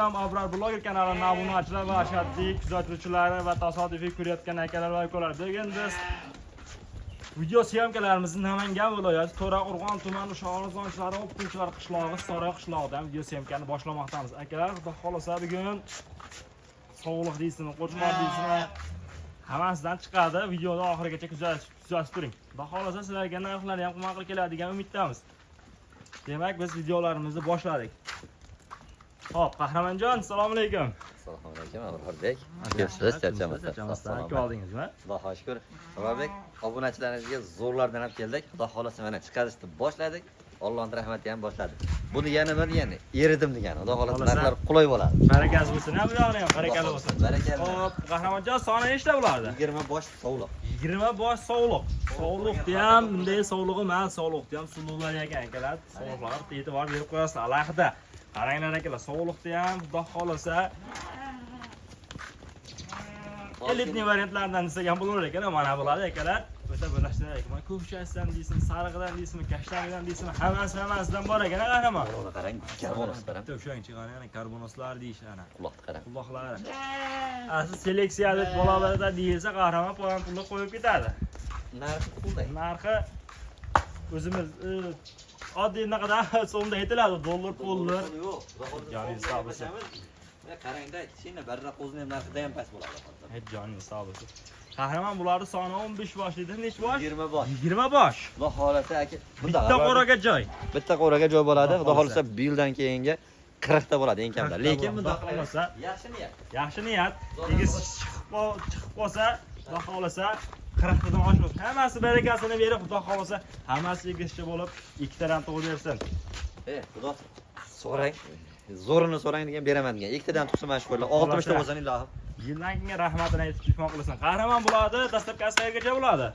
Abrar Blogger kanalining obunachilar va ashaddiy kuzatuvchilari va tasodifiy ko'rayotgan akalar va ukalar. Bugun biz video syomkalarimizni Namangan viloyati To'raqo'rg'on tumani Sho'g'izonchilar o'qituvchilar qishlog'i Sora qishlog'idan video syomkani boshlamoqdamiz. Akalar, xudo xolasa bugun sog'liq deysizmi, qo'chqor deysizmi, hammasidan chiqadi. Videoni oxirigacha kuzatib turing. Xudo xolasa sizlarga narxlar ham ma'qul keladi degan umiddamiz. Demak, biz videolarimizni boshladik. Hop, Qahramonjon, assalomu alaykum. Assalomu alaykum, Abrorbek. Yaxshimisiz, charchamasdan? Aka oldingizmi? Xudo shukr. Abrorbek, obunachilaringizga zo'rlardan olib keldik. Xudo xolasa mana chiqarishni boshladik. Allohning rahmati ham boshladi. Buni yana eridim degani. Xudo xolasa narxlar qulay bo'ladi. Barakasi bo'lsin, bu yog'ini ham barakali bo'lsin. Barakali. Hop, Qahramonjon, soni nechta bo'lardi? 20 bosh sovliq. 20 bosh sovliq. Sovliqni ham bunday sovlig'i emas, sovliqni ham sulular ekan akalar. Sovliqlarga e'tibor berib qo'yasizlar alohida. Qaranglar akalar, sovliqni ham xudo xolasa elitni variantlardan desak bo'lar ekan, mana bo'ladi akalar. O'ta bo'lashtirar ekan. Ko'pchasidan deysizmi, sariqdan deysizmi, kashtanidan deysizmi, hammasidan bor ekan, qahramon. Buni qarang, karbonoslar ham. O'shancha qarang, karbonoslar deyishadi. Quloqni qarang. Quloqlari. Asli seleksiya deb bolalarda deyilsa, qahramon poyon pulni qo'yib ketadi. Narxi qulday. Narxi o'zimiz oddiy naqadar so'mda aytiladi, dollar, pullar. Yo'q, joningiz sog' bo'lsin. Qarangda, kichkina barra qo'zini ham narxida ham past bo'ladi. Hech joningiz sog' bo'lsin. Qahramon bularni soni 15 bosh dedi, necha bosh? 20 bosh. 20 bosh. Xudo xolasa aka, Bitta qo'raga joy. Bitta qo'raga joy bo'ladi. Xudo xolasa yildan keyingi 40 ta bo'ladi eng kamida. Lekin bunda xolasa yaxshi niyat. Yaxshi niyat. Egiz chiqib qolsa, xudo xolasa 40 tadan oshmas. Hammasi barakasini berib, xudo xolasa hammasi egizcha bo'lib, ikkitadan tug'ib bersin. Xudo so'rang. Zo'rini so'rang degan beraman degan. Ikkitadan tug'sa mana shu qo'ylar 60 ta bo'lsa ilohim. Yildan keyin rahmatini aytib ketmoq qilasan. Qahramon bo'ladi, dastlabkasi qayergacha bo'ladi?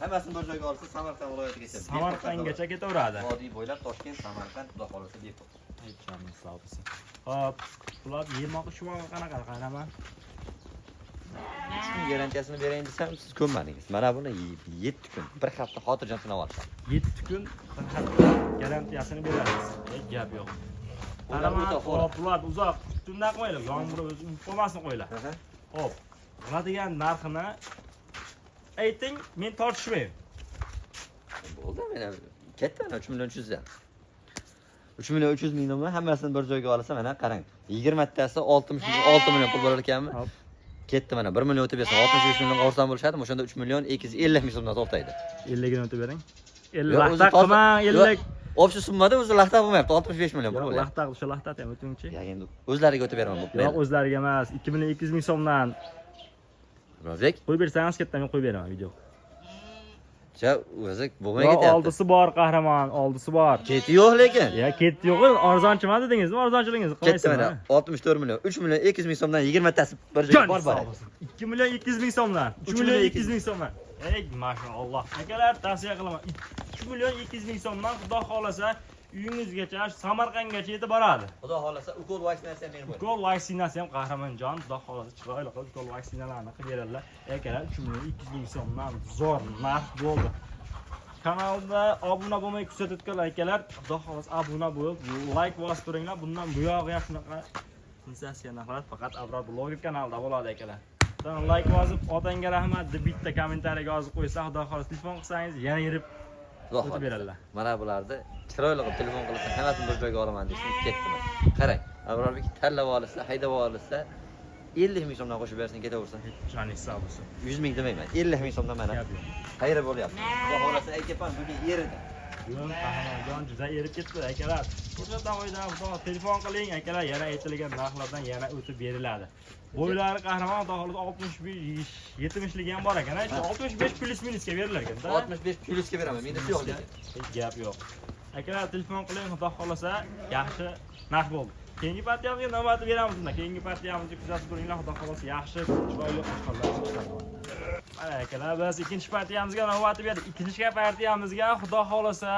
Hammasini bir joyga olsa Samarqand viloyatigacha. Samarqandgacha ketaveradi. Vodiy bo'ylab Toshkent, Samarqand, xudo xolasa bepul. Aytganimiz sog' bo'lsin. Hop, bular yemoqi shumoqi qanaqa qahramon? Garantiyasini berayin desam, siz ko'nmadingiz. Mana buni 7 kun, bir hafta xotirjam sinab olishadi. 7 kun, bir hafta garantiyasini beramiz. Hech gap yo'q. Qahramon, bular uzoq tundan qo'yinglar, yomg'ir o'zi qolmasin qo'yinglar. Hop, oladigan narxini ayting, men tortishmayman. Bo'ldi, mana katta 3 million 300 dan. 3 million 300 ming so'mdan hammasini bir joyga olsa, mana qarang. 20 tasi 6 million pul bo'lar ekanmi? Ketdi mana 1 million o'tib bersa 65 millionga olsam bo'lishadi. O'shanda 3 million 250 ming so'mdan to'xtaydi. 50 gini o'tib bering. 50 laqta qilmang, 50. O'sha summada o'zi laqta bo'lmayapti, 65 million pul bo'lyapti. Laqta, o'sha laqta ham o'tingchi. Endi o'zlariga o'tib beraman bu. Yo'q, o'zlariga emas, 2 million 200 ming so'mdan. Rozek? Qo'yib bersangiz ketdan men qo'yib beraman video. O'zi bo'lmay ketyapti. Oldisi bor qahramon, oldisi bor. Keti yo'q lekin. Keti yo'q, arzonchiman dedingizmi? Arzonchilingizni qilmaysiz. Ketdi mana 64 million, 3 million 200 ming so'mdan 20 tasi bir joyga bor. 2 million 200 ming so'mdan, 3 million 200 ming so'mdan. Ey, maşallah. Akalar, tavsiya qilaman. 3 million 200 ming so'mdan xudo xolasa uyingizgacha, Samarqandgacha yetib boradi. Xudo xolasa ukol vaksinatsiya men bo'laman. Ukol vaksinatsiya ham Qahramonjon, xudo xolasa chiroyli qilib ukol vaksinalarni qilib beradilar. Akalar, 3 million 200 ming so'mdan zo'r narx bo'ldi. Kanalda obuna bo'lmay kuzatayotgan akalar, xudo xolasa obuna bo'lib, like bosib turinglar. Bundan bu yog'i ham shunaqa sensatsiya narxlar faqat Abrar Blogger kanalida bo'ladi akalar. Like bosib, otangga rahmat deb bitta kommentariyaga yozib qo'ysa, xudo xolasa telefon qilsangiz, yana yirib o'tib beradilar. Mana bularni chiroyli qilib telefon qilsa, hammasini bir joyga olaman deb ketdim. Qarang, Abrorbek tanlab olsa, haydab olsa, 50 ming so'mdan qo'shib bersin, ketaversin. Joningiz sog' bo'lsin. 100 ming demayman, 50 ming so'mdan mana. Xayr bo'lyapti. Xudo xolasa aytayapman, bugun eridi. Bugun Qahramonjon juda erib ketdi akalar. O'sha davaydan telefon qiling akalar, yana aytilgan narxlardan yana o'tib beriladi. Bo'ylari Qahramon xudo xolasa 65 70lik ham bor ekan. 65 plus minusga berilar ekan-da. 65 plusga beraman, minus yo'q lekin. Hech gap yo'q. Akalar telefon qiling, xudo xolasa yaxshi narx bo'ldi. Keyingi partiyamizga navbatni beramiz unda. Keyingi partiyamizni kuzatib turinglar, xudo xolasa yaxshi chiroyli qo'shqonlar chiqadi. Mana akalar, biz ikkinchi partiyamizga navbatni berdik. Ikkinchi partiyamizga xudo xolasa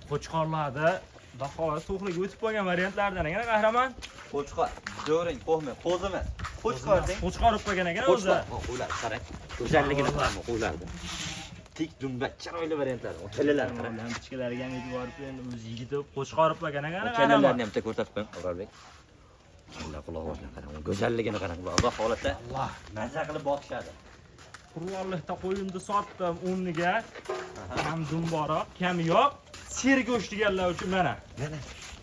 qo'chqorlarni xudo xolasa to'qliga o'tib qolgan variantlardan ekan Qahramon. Qo'chqor, zo'ring, qo'hmi, qo'zimi. Qo'chqor deng. Qo'chqor olib qo'ygan ekan o'zi. Qo'ylar, qarang. Go'zalligini qarang qo'ylarni. Tik dumba chiroyli variantlar. O'talalar qarang. Lampochkalariga ham e'tibor berib, o'zi yigiti qo'chqor olib qo'ygan ekan. O'talalarni ham bitta ko'rsatib qo'ying, Abrorbek. Kalla quloqni qarang, go'zalligini qarang. Xudo xolasa Allah. mazza qilib boqishadi. Qurollikda qo'yimni sotdim o'rniga. Ham dumbaroq, kam yo'q. Ser go'sht deganlar uchun mana.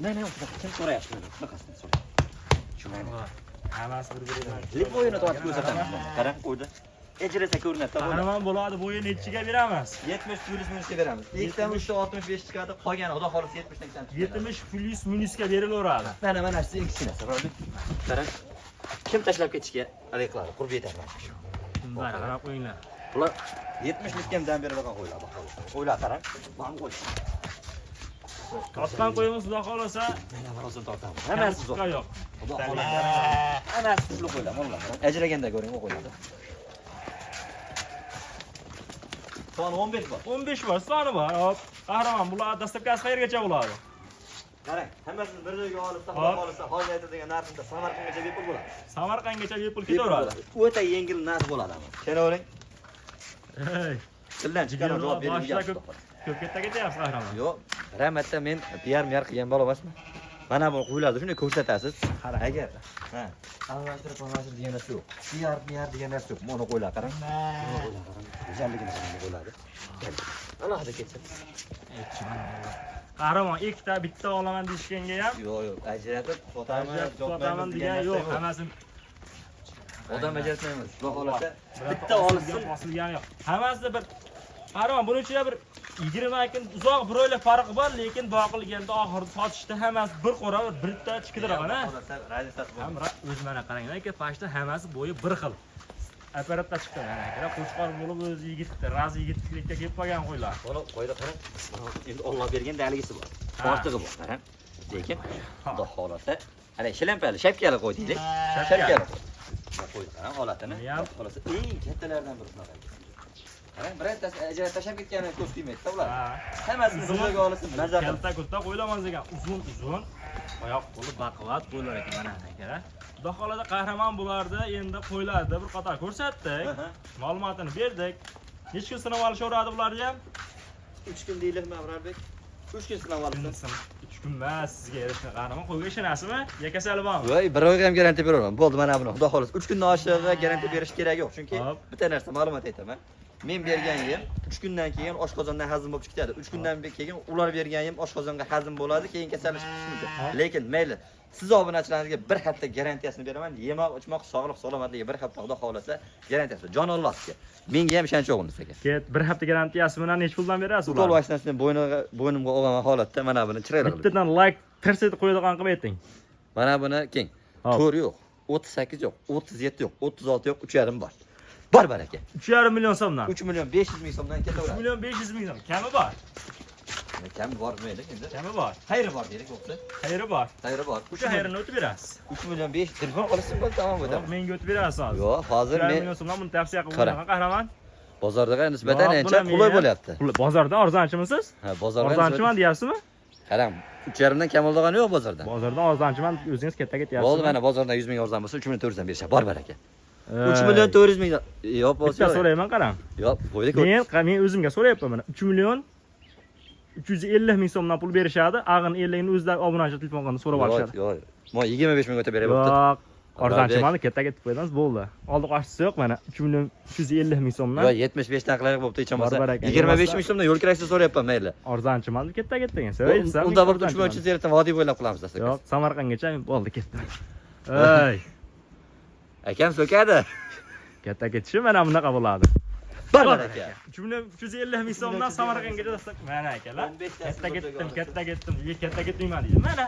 Mana kim so'rayapti mana? Bunaqasini so'rayapti. Shu mana. Hammasi bir-biridan. Lip o'yini tortib ko'rsatamiz. Qarang qo'ydi. Ejrasa ko'rinadi. Qahramon bo'ladi, bo'yi nechiga beramiz? 70 plus minusga beramiz. Ikkita minusda 65 chiqadi, qolgani xudo xolasa 70 dan kam. 70 plus minusga berilaveradi. Mana shu ikkisini so'radi. Qarang. Kim tashlab ketishga harakat qiladi? Qurib yetadi. Bunday qarab qo'yinglar. Bular 70 likka ham dam beradigan qo'ylar bu xolos. Qo'ylar qarang. Mana qo'y. Tortgan qo'yimiz xudo xolasa Mana burasini tortamiz. Hammasi zo'r. yo'q. Xudo xolasa. Hammasi tuzli qo'ylar, mollar. Ajraganda ko'ring, u qo'ylarni. Soni 15 bor. 15 bor, soni bor. Hop. Qahramon, bular dastlabkasi qayergacha bo'ladi? Qarang, hammasini bir joyga olibsa, xudo xolasa, hozir aytilgan narxda Samarqandgacha bepul bo'ladi. Samarqandgacha bepul ketaveradi. O'ta yengil narx bo'ladi ama. Kelavering. Hey, Tildan chiqarib javob boshida berishga. ko'p ketyapsiz qahramon. Yo'q, rahmatda men PR qilgan bola emasman. Mana bu qo'ylarni shunday ko'rsatasiz. Qarang. Agar almashtirib degan narsa yo'q. PR degan narsa yo'q. Mana qo'ylar qarang. Go'zalligini qarang qo'ylarni. Alohida ketsin. Qahramon, ikkita bitta olaman deyishganga ham Yo'q, ajratib sotaman degan yo'q, hammasi odam ajratmaymiz. Xudo xolasa bitta bitta olsin. osilgani yo'q. Hammasi bir Qahramon, buning ichida bir 20 kun uzoq bir oylik farqi bor, lekin boqilganda oxirida sotishda hammasi bir qora bitta chiqidira mana. Ham o'z mana qaranglar, aka pashta hammasi bo'yi bir xil. Apparatda chiqdi mana aka. Qo'chqor bo'lib o'zi yigitdi, raz yigitlikka kelib qolgan qo'ylar. Mana qo'yda qarang. Endi Alloh bergan daligisi bor. Ortig'i bor, qarang. Lekin xudo xolasa, ana shilampali, shapkali qo'ydinglar. Shapkali. Qo'y, qarang holatini. Xolasa eng kattalardan biri shunaqa. Qarang, birontasi ajrat tashab ketgani ko'z qiymaydi-da ular. Hammasini bir joyga olsin, mazza qilib. Kalta kutta qo'ylaman degan uzun, oyoq qo'li baquvvat qo'ylar ekan mana aka. Xudo xolasa qahramon bo'lardi, endi qo'ylarni bir qator ko'rsatdik. Ma'lumotini berdik. Necha kun sinab olishaveradi bularni ham? 3 kun deylikmi Abrarbek? 3 kun sinab olsin. 3 kun emas, sizga erishgan qahramon qo'yga ishonasizmi? Yakasali bormi? Voy, bir oyga ham garantiya beraman. Bo'ldi mana buni. Xudo xolasa 3 kundan oshig'i garantiya berish kerak yo'q, chunki bitta narsa ma'lumot aytaman. Men bergan yem 3 kundan keyin oshqozondan hazm bo'lib chiqadi. 3 kundan keyin ular bergan yem oshqozonga hazm bo'ladi, keyin kasallik chiqishi mumkin. Lekin mayli, siz obunachilaringizga bir hafta garantiyasini beraman. Yemoq, ichmoq, sog'liq, salomatligiga bir hafta xudo xolasa garantiyasi. Jon Allohga. Menga ham ishonch yo'q unda aka. Ket, bir hafta garantiyasi bilan necha puldan berasiz Qo'l vashnasini bo'ynimga olgan holatda mana buni chiroyli qilib. Bittadan like tirsat qo'yadigan qilib ayting. Mana buni keng. 4 yo'q, 38 yo'q, 37 yo'q, 36 yo'q, 3,5 bor. Bor baraka. 3,5 million so'mdan. 3 million 500 ming so'mdan kelaveradi. 3 million 500 ming so'm. Kami bor. Kami bor mayli endi. Kami bor. Xayri bor deylik o'qsa. Xayri bor. Xayri bor. O'sha xayrini o'tib berasiz. 3 million 500 telefon olishsin bo'ldi, tamom bo'ldi. Menga o'tib berasiz hozir. Yo'q, hozir 3 men million so'mdan buni tavsiya qilib qahramon. Bozordaga nisbatan ancha qulay bo'lyapti. Bozordan arzonchimisiz? Ha, bozordan arzonchiman deyapsizmi? Qarang, 3,5 dan kam oldigani yo'q bozordan. Bozordan arzonchiman, o'zingiz katta ketyapsiz. Bo'ldi, mana bozordan 100 ming arzon bo'lsa 3 million 400 dan berishadi. Bor baraka. 3 million 400 ming. Yo'q, bo'lsa. Bitta so'rayman, qarang. Yo'q, qo'ydi ko'p. Men o'zimga so'rayapman mana. 3 million 350 ming so'mdan pul berishadi. Ag'in 50 ni o'zlari obunachi telefon qilib so'rab olishadi. Yo'q. Men 25 ming o'tib beryapti. Yo'q. Arzonchimani katta ketib qo'ydingiz, bo'ldi. Oldi qo'shisi yo'q mana 3 million 350 ming so'mdan. Yo'q, 75 dan qilaylik bo'pti, hech bo'lmasa. 25 ming so'mdan yo'l kirasiz so'rayapman, mayli. Arzonchimani katta ketgan. So'raysiz. Unda bo'pti 3 million 350 dan vodiy bo'ylab qilamiz dastlab. Yo'q, Samarqandgacha bo'ldi, ketdi. Ey. Akam so'kadi. Katta ketishi mana bunaqa bo'ladi. Bor aka. 3 million 350 ming so'mdan Samarqandgacha dastlab mana akalar. Katta ketdim, katta ketmayman deydi. Mana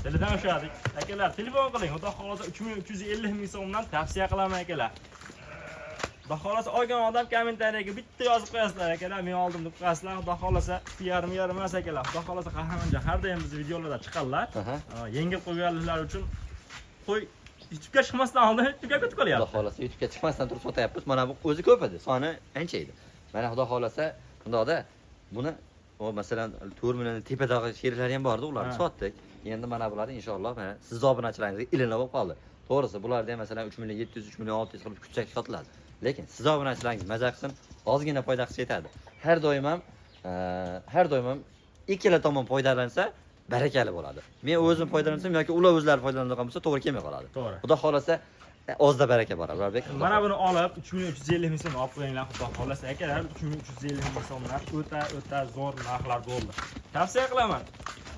tilidan ushladik. Akalar, telefon qiling. Xudo xolasa 3 million 350 ming so'mdan tavsiya qilaman akalar. Xudo xolasa olgan odam kommentariyaga bitta yozib qo'yasizlar akalar. Men oldim deb qo'yasizlar. Xudo xolasa yarim emas akalar. Xudo xolasa qahramonjon har doim biz videolarda chiqadilar. Yengil qo'yganlar uchun qo'y YouTube'ga chiqmasdan oldin YouTube'ga kutib qolyapti. Xudo xolasa YouTube'ga chiqmasdan turib sotyapmiz. Mana bu o'zi ko'p edi. Soni ancha edi. Mana xudo xolasa bundoqda buni masalan 4 million tepadagi sheriklari ham bordi, ularni sotdik. Endi mana bularni inshaalloh mana siz obunachilaringizga ilinib bo'lib qoldi. To'g'risi bularda ham masalan 3 million 700, 3 million 600 qilib kutsak sotiladi. Lekin siz obunachilaringiz maza qilsin, ozgina foyda qilsa yetadi. Har doim ham ikkala tomon foydalansa, barakali bo'ladi. Men o'zim foydalansam yoki ular o'zlari foydalanadigan bo'lsa to'g'ri kelmay qoladi. To'g'ri. Xudo xolasa ozda baraka bor, Urbek. Mana buni olib 3350 ming so'm olib qo'yinglar, xudo xolasa akalar. 3350 ming so'mlar o'ta zo'r narxlar bo'ldi. Tavsiya qilaman.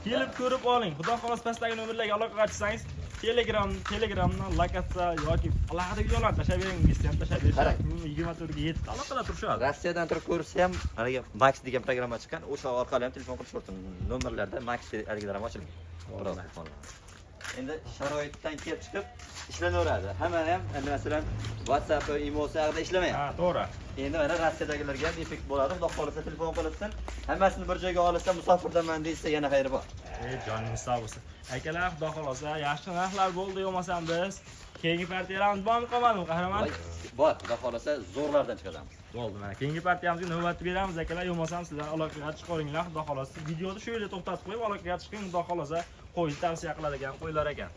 Kelib ko'rib oling. Xudo xolasa pastdagi nomerlarga aloqa qilsangiz, Telegramdan lokatsiya yoki alohida videolar tashlab bering, ham tashlab berishadi. 24 ga 7 ta aloqada turishadi. Rossiyadan turib ko'rsa ham, haligi Max degan programma chiqqan, o'sha orqali ham telefon qilish mumkin. Nomerlarda Max haligilar ham ochilgan. Endi sharoitdan kelib chiqib ishlanaveradi. Hamma ham masalan WhatsApp, Imo haqida ishlamayapti. Ha, to'g'ri. Endi mana Rossiyadagilarga ham effekt bo'ladi. Xudo xolasa telefon qilinsin, hammasini bir joyga olsa, musofirdaman deysa yana xayri bor. Joningiz sog' bo'lsin. Akalar, xudo xolasa yaxshi narxlar bo'ldi, yo'qmasam biz keyingi partiyalarimiz bormi, qolmadimi, qahramon? Bor, xudo xolasa zo'rlardan chiqadamiz. Bo'ldi, mana keyingi partiyamizga navbatni beramiz akalar, yo'qmasam sizlar aloqaga chiqaringlar, xudo xolasa. Videoni shu yerda to'xtatib qo'yib aloqaga chiqing, xudo xolasa qo'yni tavsiya qiladigan qo'ylar ekan.